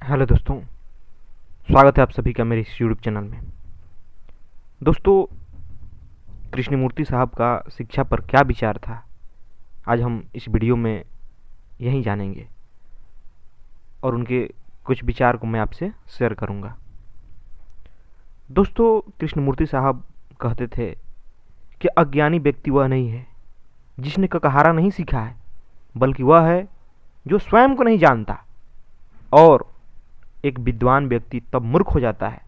Hello दोस्तों, स्वागत है आप सभी का मेरे इस यूट्यूब चैनल में। दोस्तों, कृष्णमूर्ति साहब का शिक्षा पर क्या विचार था, आज हम इस वीडियो में यही जानेंगे और उनके कुछ विचार को मैं आपसे शेयर करूंगा। दोस्तों, कृष्णमूर्ति साहब कहते थे कि अज्ञानी व्यक्ति वह नहीं है जिसने ककहारा नहीं सीखा है, बल्कि वह है जो स्वयं को नहीं जानता। और एक विद्वान व्यक्ति तब मूर्ख हो जाता है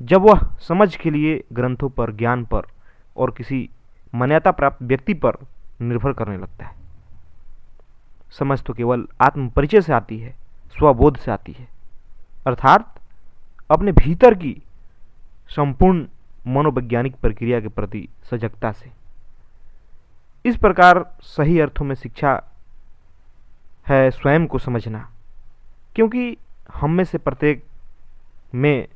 जब वह समझ के लिए ग्रंथों पर, ज्ञान पर और किसी मान्यता प्राप्त व्यक्ति पर निर्भर करने लगता है। समझ तो केवल आत्म परिचय से आती है, स्वबोध से आती है, अर्थात अपने भीतर की संपूर्ण मनोवैज्ञानिक प्रक्रिया के प्रति सजगता से। इस प्रकार सही अर्थों में शिक्षा है स्वयं को समझना, क्योंकि हम में से प्रत्येक में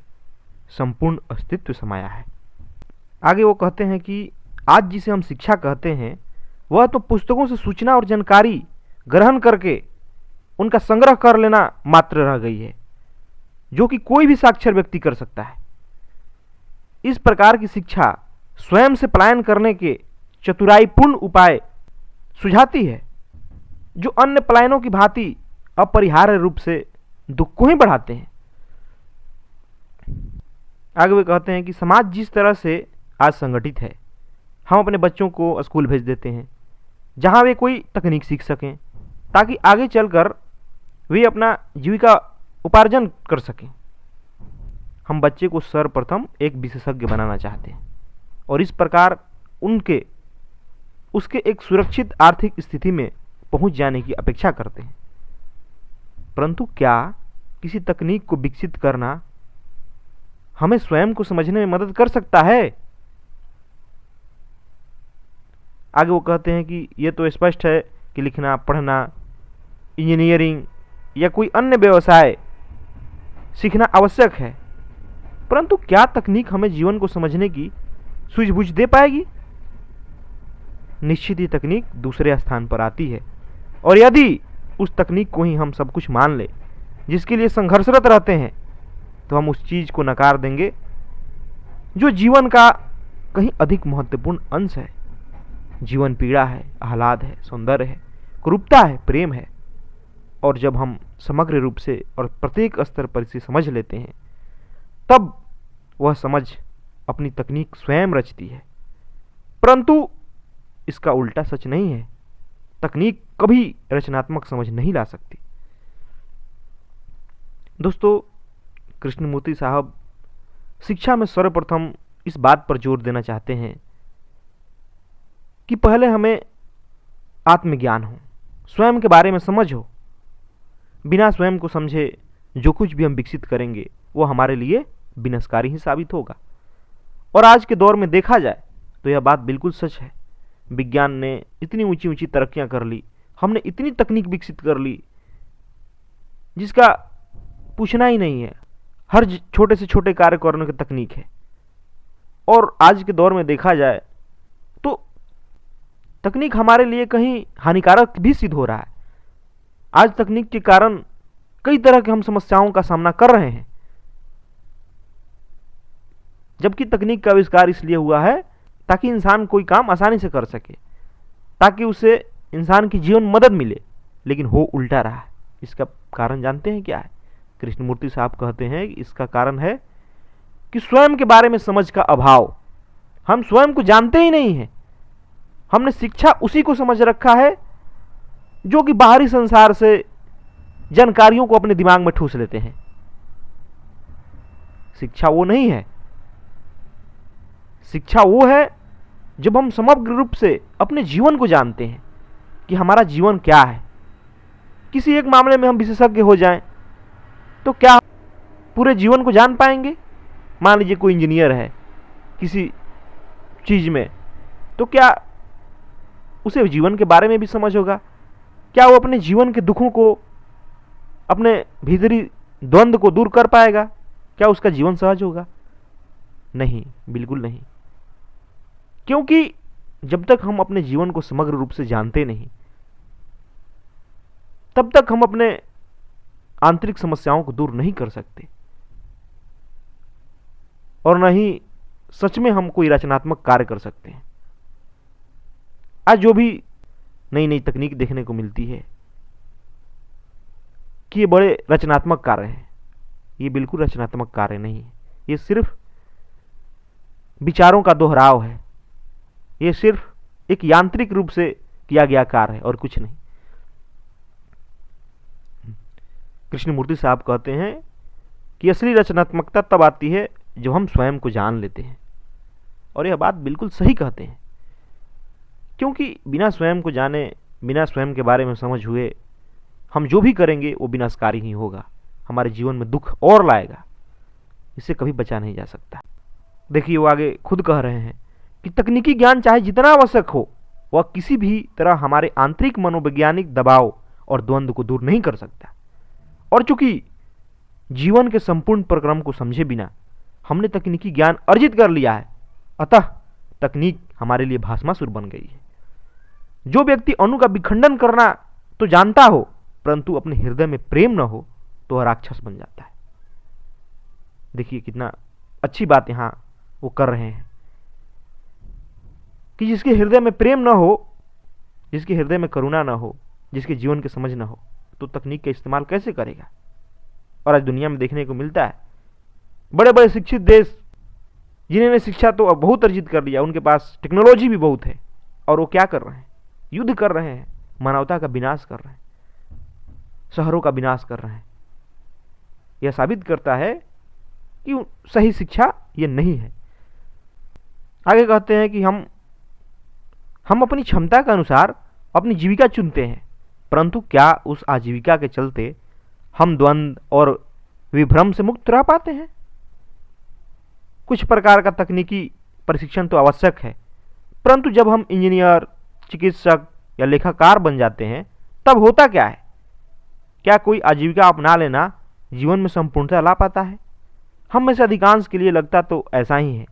संपूर्ण अस्तित्व समाया है। आगे वो कहते हैं कि आज जिसे हम शिक्षा कहते हैं वह तो पुस्तकों से सूचना और जानकारी ग्रहण करके उनका संग्रह कर लेना मात्र रह गई है, जो कि कोई भी साक्षर व्यक्ति कर सकता है। इस प्रकार की शिक्षा स्वयं से पलायन करने के चतुराईपूर्ण उपाय सुझाती है, जो अन्य पलायनों की भांति अपरिहार्य रूप से दुख को ही बढ़ाते हैं। आगे वे कहते हैं कि समाज जिस तरह से आज संगठित है, हम अपने बच्चों को स्कूल भेज देते हैं जहां वे कोई तकनीक सीख सकें, ताकि आगे चलकर वे अपना जीविका उपार्जन कर सकें। हम बच्चे को सर्वप्रथम एक विशेषज्ञ बनाना चाहते हैं और इस प्रकार उसके एक सुरक्षित आर्थिक स्थिति में पहुंच जाने की अपेक्षा करते हैं। परंतु क्या किसी तकनीक को विकसित करना हमें स्वयं को समझने में मदद कर सकता है? आगे वो कहते हैं कि यह तो स्पष्ट है कि लिखना, पढ़ना, इंजीनियरिंग या कोई अन्य व्यवसाय सीखना आवश्यक है, परंतु क्या तकनीक हमें जीवन को समझने की सूझबूझ दे पाएगी? निश्चित ही तकनीक दूसरे स्थान पर आती है, और यदि उस तकनीक को ही हम सब कुछ मान ले जिसके लिए संघर्षरत रहते हैं, तो हम उस चीज को नकार देंगे जो जीवन का कहीं अधिक महत्वपूर्ण अंश है। जीवन पीड़ा है, आह्लाद है, सौंदर्य है, कुरूपता है, प्रेम है। और जब हम समग्र रूप से और प्रत्येक स्तर पर इसे समझ लेते हैं, तब वह समझ अपनी तकनीक स्वयं रचती है। परंतु इसका उल्टा सच नहीं है, तकनीक कभी रचनात्मक समझ नहीं ला सकती। दोस्तों, कृष्णमूर्ति साहब शिक्षा में सर्वप्रथम इस बात पर जोर देना चाहते हैं कि पहले हमें आत्मज्ञान हो, स्वयं के बारे में समझ हो। बिना स्वयं को समझे जो कुछ भी हम विकसित करेंगे वो हमारे लिए विनाशकारी ही साबित होगा। और आज के दौर में देखा जाए तो यह बात बिल्कुल सच है। विज्ञान ने इतनी ऊंची ऊंची तरक्कियां कर ली, हमने इतनी तकनीक विकसित कर ली जिसका पूछना ही नहीं है। हर छोटे से छोटे कार्य करने की तकनीक है। और आज के दौर में देखा जाए तो तकनीक हमारे लिए कहीं हानिकारक भी सिद्ध हो रहा है। आज तकनीक के कारण कई तरह के हम समस्याओं का सामना कर रहे हैं, जबकि तकनीक का आविष्कार इसलिए हुआ है ताकि इंसान कोई काम आसानी से कर सके, ताकि उसे इंसान की जीवन मदद मिले, लेकिन हो उल्टा रहा है। इसका कारण जानते हैं क्या है? कृष्णमूर्ति साहब कहते हैं कि इसका कारण है कि स्वयं के बारे में समझ का अभाव। हम स्वयं को जानते ही नहीं हैं। हमने शिक्षा उसी को समझ रखा है जो कि बाहरी संसार से जानकारियों को अपने दिमाग में ठूस लेते हैं। शिक्षा वो नहीं है। शिक्षा वो है जब हम समग्र रूप से अपने जीवन को जानते हैं कि हमारा जीवन क्या है। किसी एक मामले में हम विशेषज्ञ हो जाएं तो क्या पूरे जीवन को जान पाएंगे? मान लीजिए कोई इंजीनियर है किसी चीज में, तो क्या उसे जीवन के बारे में भी समझ होगा? क्या वो अपने जीवन के दुखों को, अपने भीतरी द्वंद्व को दूर कर पाएगा? क्या उसका जीवन सहज होगा? नहीं, बिल्कुल नहीं। क्योंकि जब तक हम अपने जीवन को समग्र रूप से जानते नहीं, तब तक हम अपने आंतरिक समस्याओं को दूर नहीं कर सकते, और न ही सच में हम कोई रचनात्मक कार्य कर सकते हैं। आज जो भी नई नई तकनीक देखने को मिलती है कि ये बड़े रचनात्मक कार्य हैं, ये बिल्कुल रचनात्मक कार्य नहीं है। ये सिर्फ विचारों का दोहराव है, ये सिर्फ एक यांत्रिक रूप से किया गया कार्य है और कुछ नहीं। कृष्णमूर्ति साहब कहते हैं कि असली रचनात्मकता तब आती है जब हम स्वयं को जान लेते हैं, और यह बात बिल्कुल सही कहते हैं, क्योंकि बिना स्वयं को जाने, बिना स्वयं के बारे में समझ हुए हम जो भी करेंगे वो विनाशकारी ही होगा, हमारे जीवन में दुख और लाएगा, इससे कभी बचा नहीं जा सकता। देखिए वो आगे खुद कह रहे हैं कि तकनीकी ज्ञान चाहे जितना आवश्यक हो, वह किसी भी तरह हमारे आंतरिक मनोवैज्ञानिक दबाव और द्वंद्व को दूर नहीं कर सकता। और चूंकि जीवन के संपूर्ण प्रक्रम को समझे बिना हमने तकनीकी ज्ञान अर्जित कर लिया है, अतः तकनीक हमारे लिए भाषमासुर बन गई है। जो व्यक्ति अणु का विखंडन करना तो जानता हो, परंतु अपने हृदय में प्रेम न हो, तो वह राक्षस बन जाता है। देखिए कितना अच्छी बात यहां वो कर रहे हैं कि जिसके हृदय में प्रेम न हो, जिसके हृदय में करुणा न हो, जिसके जीवन की समझ न हो, तो तकनीक का इस्तेमाल कैसे करेगा। और आज दुनिया में देखने को मिलता है बड़े बड़े शिक्षित देश, जिन्होंने शिक्षा तो अब बहुत अर्जित कर लिया, उनके पास टेक्नोलॉजी भी बहुत है, और वो क्या कर रहे हैं, युद्ध कर रहे हैं, मानवता का विनाश कर रहे हैं, शहरों का विनाश कर रहे हैं। यह साबित करता है कि सही शिक्षा ये नहीं है। आगे कहते हैं कि हम अपनी क्षमता के अनुसार अपनी जीविका चुनते हैं, परंतु क्या उस आजीविका के चलते हम द्वंद्व और विभ्रम से मुक्त रह पाते हैं। कुछ प्रकार का तकनीकी प्रशिक्षण तो आवश्यक है, परंतु जब हम इंजीनियर, चिकित्सक या लेखाकार बन जाते हैं, तब होता क्या है। क्या कोई आजीविका अपना लेना जीवन में संपूर्णता ला पाता है। हम में से अधिकांश के लिए लगता तो ऐसा ही है।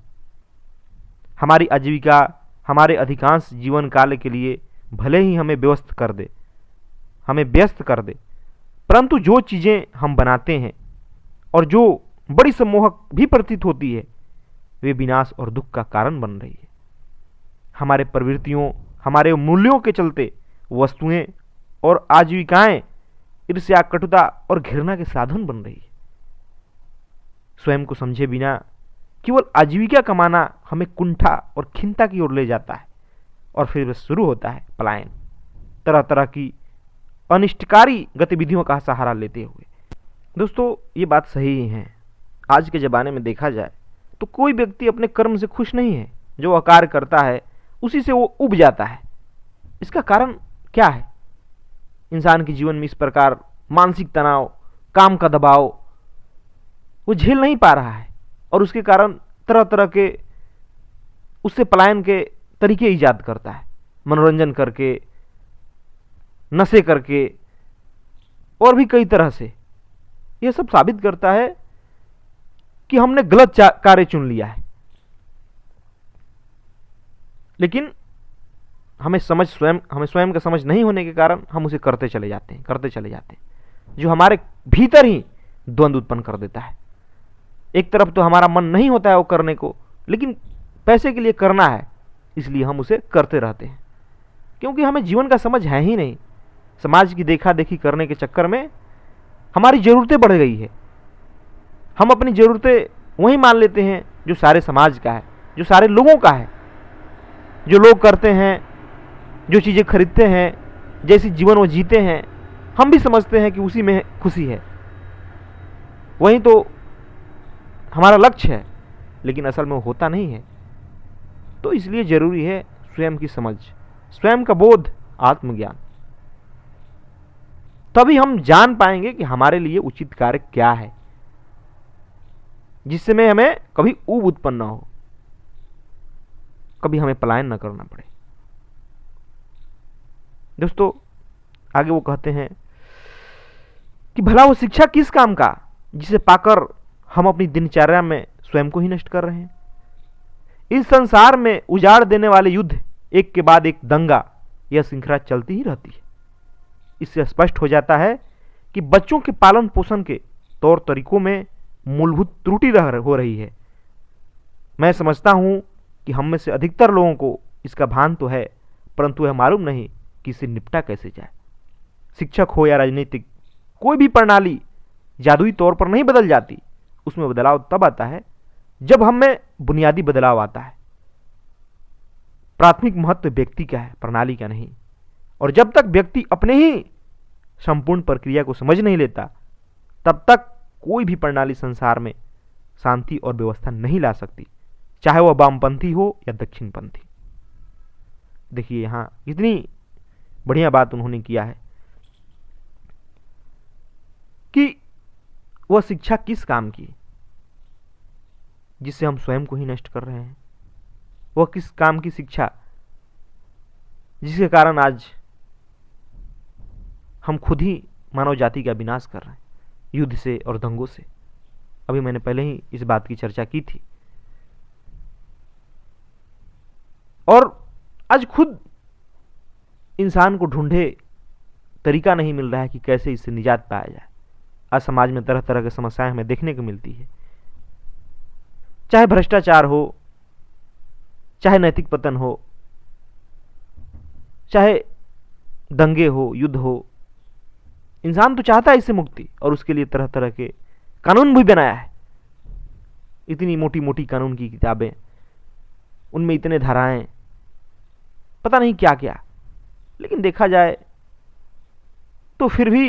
हमारी आजीविका हमारे अधिकांश जीवन काल के लिए भले ही हमें व्यस्त कर दे, परंतु जो चीजें हम बनाते हैं और जो बड़ी सम्मोहक भी प्रतीत होती है, वे विनाश और दुख का कारण बन रही है। हमारे प्रवृत्तियों, हमारे मूल्यों के चलते वस्तुएं और आजीविकाएं ईर्ष्या, कटुता और घृणा के साधन बन रही है। स्वयं को समझे बिना केवल आजीविका कमाना हमें कुंठा और खिन्नता की ओर ले जाता है, और फिर शुरू होता है पलायन, तरह तरह की अनिष्टकारी गतिविधियों का सहारा लेते हुए। दोस्तों ये बात सही ही है। आज के ज़माने में देखा जाए तो कोई व्यक्ति अपने कर्म से खुश नहीं है। जो वह कार्य करता है उसी से वो उब जाता है। इसका कारण क्या है। इंसान के जीवन में इस प्रकार मानसिक तनाव, काम का दबाव वो झेल नहीं पा रहा है, और उसके कारण तरह तरह के उससे पलायन के तरीके ईजाद करता है, मनोरंजन करके, नशे करके, और भी कई तरह से। यह सब साबित करता है कि हमने गलत कार्य चुन लिया है। लेकिन हमें स्वयं का समझ नहीं होने के कारण हम उसे करते चले जाते हैं, जो हमारे भीतर ही द्वंद्व उत्पन्न कर देता है। एक तरफ तो हमारा मन नहीं होता है वो करने को, लेकिन पैसे के लिए करना है, इसलिए हम उसे करते रहते हैं, क्योंकि हमें जीवन का समझ है ही नहीं। समाज की देखा देखी करने के चक्कर में हमारी ज़रूरतें बढ़ गई है। हम अपनी ज़रूरतें वही मान लेते हैं जो सारे समाज का है, जो सारे लोगों का है। जो लोग करते हैं, जो चीज़ें खरीदते हैं, जैसी जीवन वो जीते हैं, हम भी समझते हैं कि उसी में खुशी है, वही तो हमारा लक्ष्य है, लेकिन असल में वो होता नहीं है। तो इसलिए जरूरी है स्वयं की समझ, स्वयं का बोध, आत्मज्ञान। तभी हम जान पाएंगे कि हमारे लिए उचित कार्य क्या है, जिससे में हमें कभी ऊब उत्पन्न न हो, कभी हमें पलायन न करना पड़े। दोस्तों आगे वो कहते हैं कि भला वो शिक्षा किस काम का जिसे पाकर हम अपनी दिनचर्या में स्वयं को ही नष्ट कर रहे हैं। इस संसार में उजाड़ देने वाले युद्ध, एक के बाद एक दंगा, यह श्रृंखला चलती ही रहती है। इससे स्पष्ट हो जाता है कि बच्चों के पालन पोषण के तौर तरीकों में मूलभूत त्रुटि हो रही है। मैं समझता हूं कि हम में से अधिकतर लोगों को इसका भान तो है, परंतु यह मालूम नहीं कि इससे निपटा कैसे जाए। शिक्षक हो या राजनीतिक, कोई भी प्रणाली जादुई तौर पर नहीं बदल जाती। उसमें बदलाव तब आता है जब हम में बुनियादी बदलाव आता है। प्राथमिक महत्व व्यक्ति का है, प्रणाली का नहीं। और जब तक व्यक्ति अपने ही संपूर्ण प्रक्रिया को समझ नहीं लेता, तब तक कोई भी प्रणाली संसार में शांति और व्यवस्था नहीं ला सकती, चाहे वह वामपंथी हो या दक्षिणपंथी। देखिए यहां इतनी बढ़िया बात उन्होंने किया है कि वह शिक्षा किस काम की, जिससे हम स्वयं को ही नष्ट कर रहे हैं। वह किस काम की शिक्षा जिसके कारण आज हम खुद ही मानव जाति का विनाश कर रहे हैं, युद्ध से और दंगों से। अभी मैंने पहले ही इस बात की चर्चा की थी। और आज खुद इंसान को ढूंढे तरीका नहीं मिल रहा है कि कैसे इससे निजात पाया जाए। आज समाज में तरह तरह की समस्याएं हमें देखने को मिलती है, चाहे भ्रष्टाचार हो, चाहे नैतिक पतन हो, चाहे दंगे हो, युद्ध हो। इंसान तो चाहता है इससे मुक्ति, और उसके लिए तरह तरह के कानून भी बनाया है। इतनी मोटी मोटी कानून की किताबें, उनमें इतने धाराएं, पता नहीं क्या क्या। लेकिन देखा जाए तो फिर भी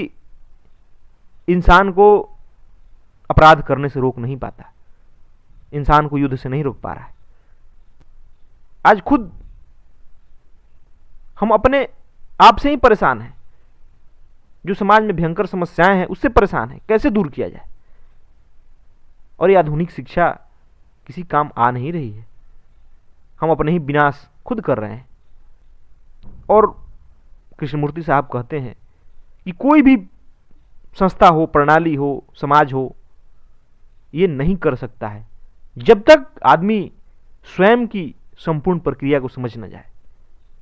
इंसान को अपराध करने से रोक नहीं पाता, इंसान को युद्ध से नहीं रोक पा रहा है। आज खुद हम अपने आप से ही परेशान हैं। जो समाज में भयंकर समस्याएं हैं उससे परेशान हैं, कैसे दूर किया जाए। और ये आधुनिक शिक्षा किसी काम आ नहीं रही है। हम अपने ही विनाश खुद कर रहे हैं। और कृष्णमूर्ति साहब कहते हैं कि कोई भी संस्था हो, प्रणाली हो, समाज हो, ये नहीं कर सकता है जब तक आदमी स्वयं की संपूर्ण प्रक्रिया को समझ न जाए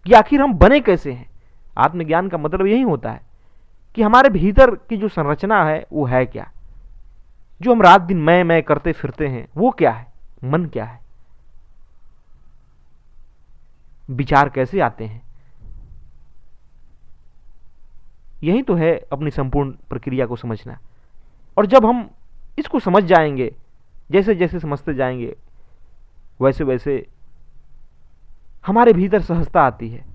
कि आखिर हम बने कैसे हैं। आत्मज्ञान का मतलब यही होता है कि हमारे भीतर की जो संरचना है वो है क्या। जो हम रात दिन मैं करते फिरते हैं वो क्या है, मन क्या है, विचार कैसे आते हैं। यही तो है अपनी संपूर्ण प्रक्रिया को समझना। और जब हम इसको समझ जाएंगे, जैसे जैसे समझते जाएंगे, वैसे वैसे हमारे भीतर सहजता आती है।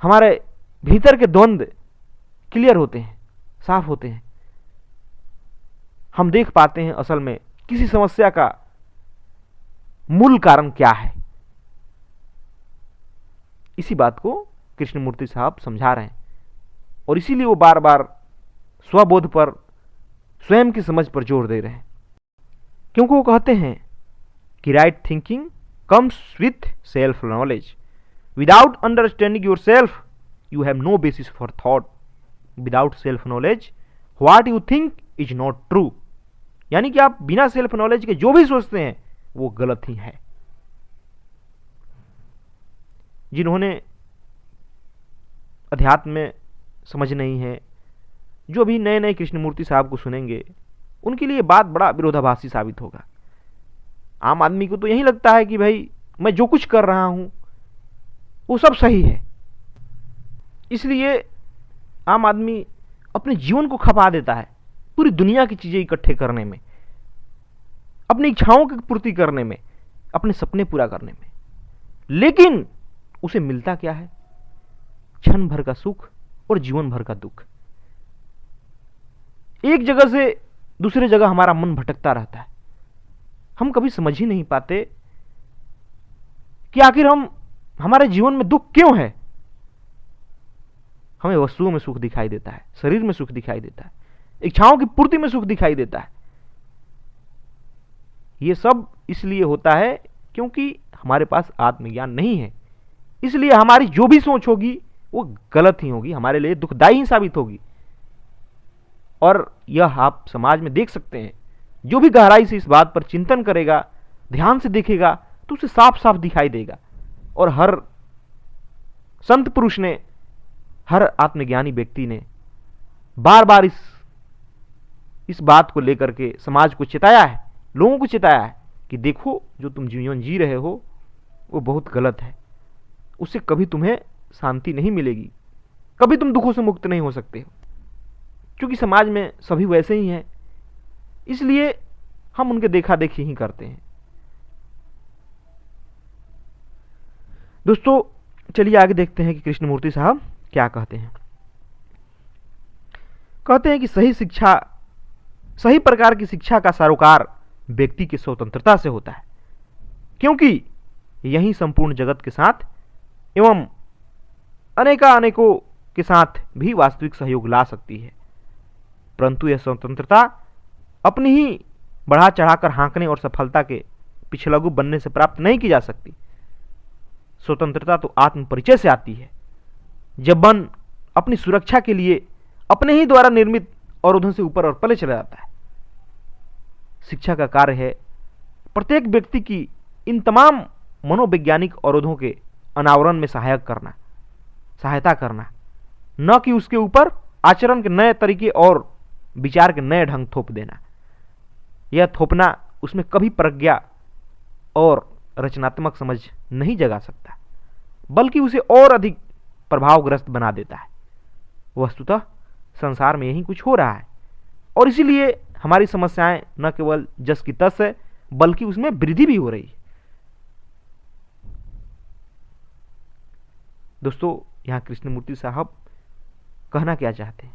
हमारे भीतर के द्वंद्व क्लियर होते हैं, साफ होते हैं। हम देख पाते हैं असल में किसी समस्या का मूल कारण क्या है। इसी बात को कृष्णमूर्ति साहब समझा रहे हैं। और इसीलिए वो बार बार स्वबोध पर, स्वयं की समझ पर जोर दे रहे हैं। क्योंकि वो कहते हैं कि right thinking comes with self knowledge. Without understanding yourself you have no basis for thought. Without self knowledge what you think is not true. यानी कि आप बिना सेल्फ नॉलेज के जो भी सोचते हैं वो गलत ही है। जिन्होंने अध्यात्म में समझ नहीं है, जो भी नए नए कृष्णमूर्ति साहब को सुनेंगे, उनके लिए बात बड़ा विरोधाभासी साबित होगा। आम आदमी को तो यही लगता है कि भाई मैं जो कुछ कर रहा हूं वो सब सही है। इसलिए आम आदमी अपने जीवन को खपा देता है पूरी दुनिया की चीजें इकट्ठे करने में, अपनी इच्छाओं की पूर्ति करने में, अपने सपने पूरा करने में। लेकिन उसे मिलता क्या है? क्षण भर का सुख और जीवन भर का दुख। एक जगह से दूसरे जगह हमारा मन भटकता रहता है। हम कभी समझ ही नहीं पाते कि आखिर हमारे जीवन में दुख क्यों है। हमें वस्तुओं में सुख दिखाई देता है, शरीर में सुख दिखाई देता है, इच्छाओं की पूर्ति में सुख दिखाई देता है। यह सब इसलिए होता है क्योंकि हमारे पास आत्मज्ञान नहीं है। इसलिए हमारी जो भी सोच होगी वो गलत ही होगी, हमारे लिए दुखदायी ही साबित होगी। और यह आप समाज में देख सकते हैं। जो भी गहराई से इस बात पर चिंतन करेगा, ध्यान से देखेगा, तो उसे साफ साफ दिखाई देगा। और हर संत पुरुष ने, हर आत्मज्ञानी व्यक्ति ने बार बार इस बात को लेकर के समाज को चेताया है, लोगों को चेताया है कि देखो जो तुम जीवन जी रहे हो वो बहुत गलत है, उससे कभी तुम्हें शांति नहीं मिलेगी, कभी तुम दुखों से मुक्त नहीं हो सकते हो। क्योंकि समाज में सभी वैसे ही हैं, इसलिए हम उनके देखा देखी ही करते हैं। दोस्तों चलिए आगे देखते हैं कि कृष्णमूर्ति साहब क्या कहते हैं। कहते हैं कि सही प्रकार की शिक्षा का सरोकार व्यक्ति की स्वतंत्रता से होता है, क्योंकि यही संपूर्ण जगत के साथ एवं अनेकों के साथ भी वास्तविक सहयोग ला सकती है। परंतु यह स्वतंत्रता अपनी ही बढ़ा चढ़ाकर हाँकने और सफलता के पिछलगू बनने से प्राप्त नहीं की जा सकती। स्वतंत्रता तो आत्म परिचय से आती है, जब मन अपनी सुरक्षा के लिए अपने ही द्वारा निर्मित अवरोधों से ऊपर और पले चला जाता है। शिक्षा का कार्य है प्रत्येक व्यक्ति की इन तमाम मनोवैज्ञानिक अवरोधों के अनावरण में सहायता करना, न कि उसके ऊपर आचरण के नए तरीके और विचार के नए ढंग थोप देना। यह थोपना उसमें कभी प्रज्ञा और रचनात्मक समझ नहीं जगा सकता, बल्कि उसे और अधिक प्रभावग्रस्त बना देता है। वस्तुतः संसार में यही कुछ हो रहा है, और इसीलिए हमारी समस्याएं न केवल जस की तस है, बल्कि उसमें वृद्धि भी हो रही है। दोस्तों यहाँ कृष्णमूर्ति साहब कहना क्या चाहते हैं?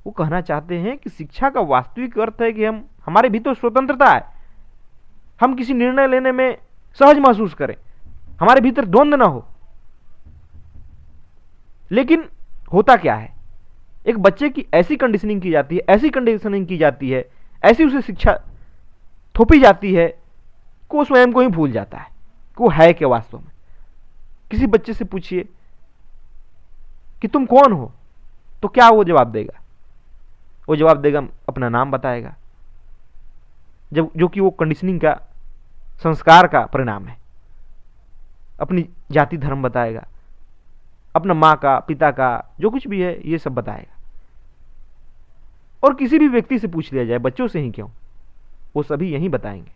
वो कहना चाहते हैं कि शिक्षा का वास्तविक अर्थ है कि हमारे भीतर स्वतंत्रता है, हम किसी निर्णय लेने में सहज महसूस करें, हमारे भीतर द्वंद्व ना हो। लेकिन होता क्या है, एक बच्चे की ऐसी कंडीशनिंग की जाती है, ऐसी उसे शिक्षा थोपी जाती है कि वो स्वयं को ही भूल जाता है कि वो है क्या वास्तव में। किसी बच्चे से पूछिए कि तुम कौन हो, तो क्या वो जवाब देगा? वो जवाब देगा, अपना नाम बताएगा, जो कि वो कंडीशनिंग का, संस्कार का परिणाम है। अपनी जाति धर्म बताएगा, अपना माँ का, पिता का, जो कुछ भी है ये सब बताएगा। और किसी भी व्यक्ति से पूछ लिया जाए, बच्चों से ही क्यों, वो सभी यही बताएंगे।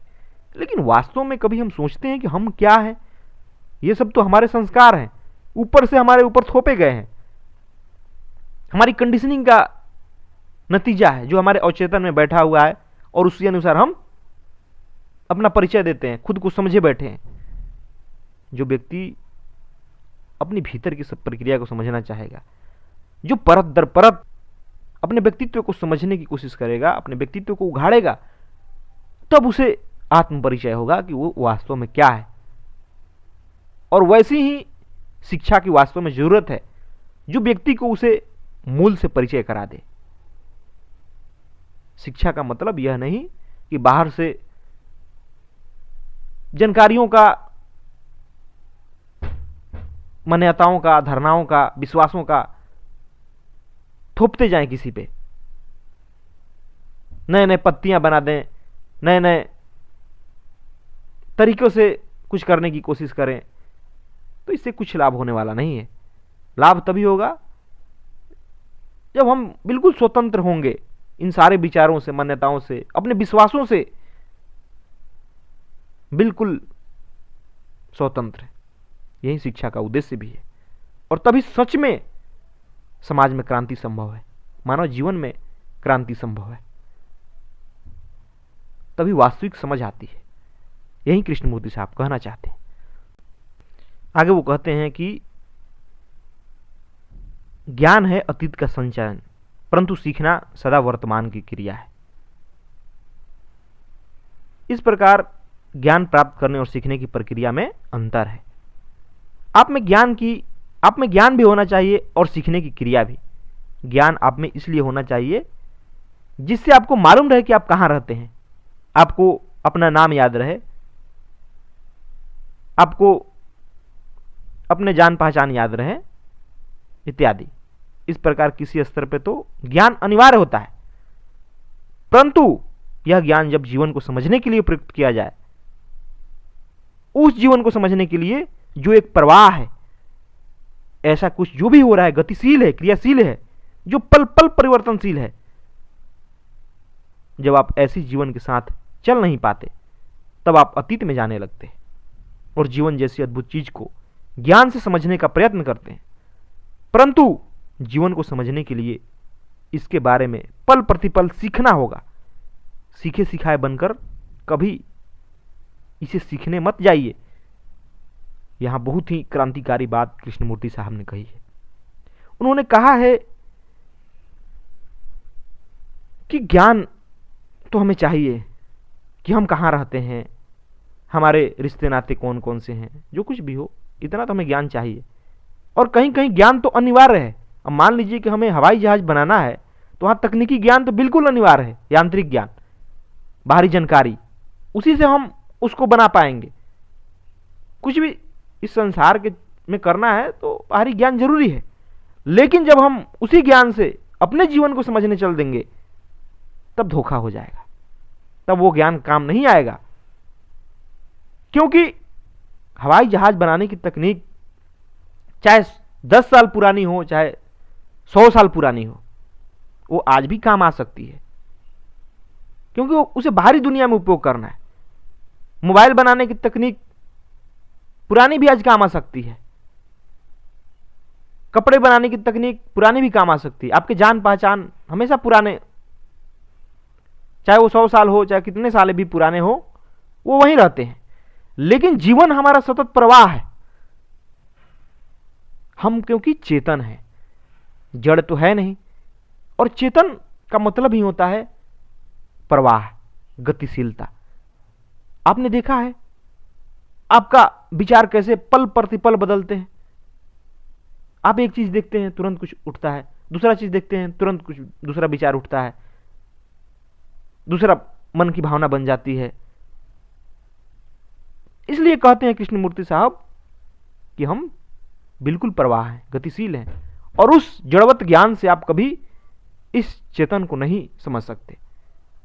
लेकिन वास्तव में कभी हम सोचते हैं कि हम क्या हैं? ये सब तो हमारे संस्कार हैं, ऊपर से हमारे ऊपर थोपे गए हैं, हमारी कंडीशनिंग का नतीजा है, जो हमारे अवचेतन में बैठा हुआ है, और उसी अनुसार हम अपना परिचय देते हैं, खुद को समझे बैठे हैं। जो व्यक्ति अपनी भीतर की सब प्रक्रिया को समझना चाहेगा, जो परत दर परत अपने व्यक्तित्व को समझने की कोशिश करेगा, अपने व्यक्तित्व को उघाड़ेगा, तब उसे आत्म परिचय होगा कि वो वास्तव में क्या है। और वैसी ही शिक्षा की वास्तव में जरूरत है, जो व्यक्ति को उसे मूल से परिचय करा दे। शिक्षा का मतलब यह नहीं कि बाहर से जानकारियों का, मान्यताओं का, धारणाओं का, विश्वासों का थोपते जाएं किसी पे, नए नए पत्तियां बना दें, नए नए तरीकों से कुछ करने की कोशिश करें, तो इससे कुछ लाभ होने वाला नहीं है। लाभ तभी होगा जब हम बिल्कुल स्वतंत्र होंगे इन सारे विचारों से, मान्यताओं से, अपने विश्वासों से बिल्कुल स्वतंत्र। यही शिक्षा का उद्देश्य भी है, और तभी सच में समाज में क्रांति संभव है, मानव जीवन में क्रांति संभव है, तभी वास्तविक समझ आती है। यही कृष्णमूर्ति साहब कहना चाहते हैं। आगे वो कहते हैं कि ज्ञान है अतीत का संचयन, परंतु सीखना सदा वर्तमान की क्रिया है। इस प्रकार ज्ञान प्राप्त करने और सीखने की प्रक्रिया में अंतर है। आप में ज्ञान भी होना चाहिए और सीखने की क्रिया भी। ज्ञान आप में इसलिए होना चाहिए जिससे आपको मालूम रहे कि आप कहां रहते हैं, आपको अपना नाम याद रहे, आपको अपने जान पहचान याद रहे इत्यादि। इस प्रकार किसी स्तर पे तो ज्ञान अनिवार्य होता है, परंतु यह ज्ञान जब जीवन को समझने के लिए प्रयुक्त किया जाए, उस जीवन को समझने के लिए जो एक प्रवाह है, ऐसा कुछ जो भी हो रहा है, गतिशील है, क्रियाशील है, जो पल पल परिवर्तनशील है। जब आप ऐसी जीवन के साथ चल नहीं पाते तब आप अतीत में जाने लगते हैं और जीवन जैसी अद्भुत चीज को ज्ञान से समझने का प्रयत्न करते हैं, परंतु जीवन को समझने के लिए इसके बारे में पल प्रतिपल सीखना होगा। सीखे सिखाए बनकर कभी इसे सीखने मत जाइए। यहां बहुत ही क्रांतिकारी बात कृष्णमूर्ति साहब ने कही है। उन्होंने कहा है कि ज्ञान तो हमें चाहिए कि हम कहाँ रहते हैं, हमारे रिश्ते नाते कौन कौन से हैं, जो कुछ भी हो, इतना तो हमें ज्ञान चाहिए। और कहीं कहीं ज्ञान तो अनिवार्य है। अब मान लीजिए कि हमें हवाई जहाज बनाना है तो वहां तकनीकी ज्ञान तो बिल्कुल अनिवार्य है, यांत्रिक ज्ञान, बाहरी जानकारी, उसी से हम उसको बना पाएंगे। कुछ भी इस संसार के में करना है तो बाहरी ज्ञान जरूरी है, लेकिन जब हम उसी ज्ञान से अपने जीवन को समझने चल देंगे तब धोखा हो जाएगा, तब वो ज्ञान काम नहीं आएगा। क्योंकि हवाई जहाज बनाने की तकनीक चाहे 10 साल पुरानी हो चाहे 100 साल पुरानी हो, वो आज भी काम आ सकती है, क्योंकि वो उसे बाहरी दुनिया में उपयोग करना है। मोबाइल बनाने की तकनीक पुरानी भी आज काम आ सकती है, कपड़े बनाने की तकनीक पुरानी भी काम आ सकती है। आपके जान पहचान हमेशा पुराने, चाहे वो 100 साल हो चाहे कितने साल भी पुराने हो, वो वहीं रहते हैं। लेकिन जीवन हमारा सतत प्रवाह है। हम क्योंकि चेतन है, जड़ तो है नहीं, और चेतन का मतलब ही होता है प्रवाह, गतिशीलता। आपने देखा है आपका विचार कैसे पल प्रतिपल बदलते हैं। आप एक चीज देखते हैं तुरंत कुछ उठता है, दूसरा चीज देखते हैं तुरंत कुछ दूसरा विचार उठता है, दूसरा मन की भावना बन जाती है। इसलिए कहते हैं कृष्णमूर्ति साहब कि हम बिल्कुल प्रवाह हैं, गतिशील हैं, और उस जड़वत ज्ञान से आप कभी इस चेतन को नहीं समझ सकते,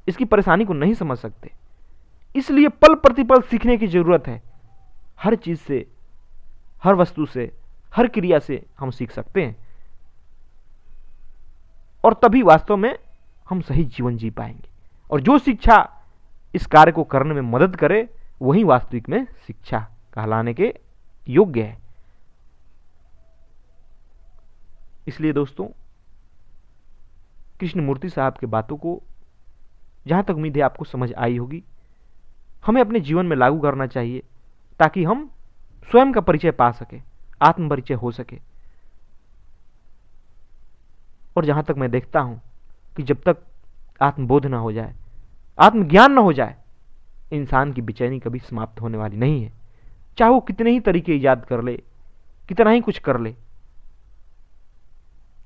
इसकी परेशानी को नहीं समझ सकते। इसलिए पल प्रतिपल सीखने की जरूरत है। हर चीज से, हर वस्तु से, हर क्रिया से हम सीख सकते हैं, और तभी वास्तव में हम सही जीवन जी पाएंगे। और जो शिक्षा इस कार्य को करने में मदद करे वही वास्तविक में शिक्षा कहलाने के योग्य है। इसलिए दोस्तों, कृष्णमूर्ति साहब के बातों को जहां तक उम्मीद है आपको समझ आई होगी, हमें अपने जीवन में लागू करना चाहिए ताकि हम स्वयं का परिचय पा सके, आत्म परिचय हो सके। और जहां तक मैं देखता हूं कि जब तक आत्मबोध ना हो जाए, आत्मज्ञान ना हो जाए, इंसान की बेचैनी कभी समाप्त होने वाली नहीं है। चाहे वो कितने ही तरीके इजाद कर ले, कितना ही कुछ कर ले,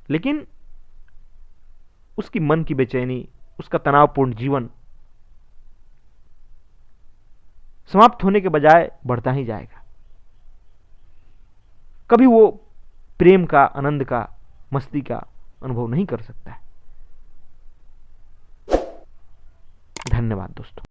लेकिन उसकी मन की बेचैनी, उसका तनावपूर्ण जीवन समाप्त होने के बजाय बढ़ता ही जाएगा। कभी वो प्रेम का, आनंद का, मस्ती का अनुभव नहीं कर सकता है। धन्यवाद दोस्तों।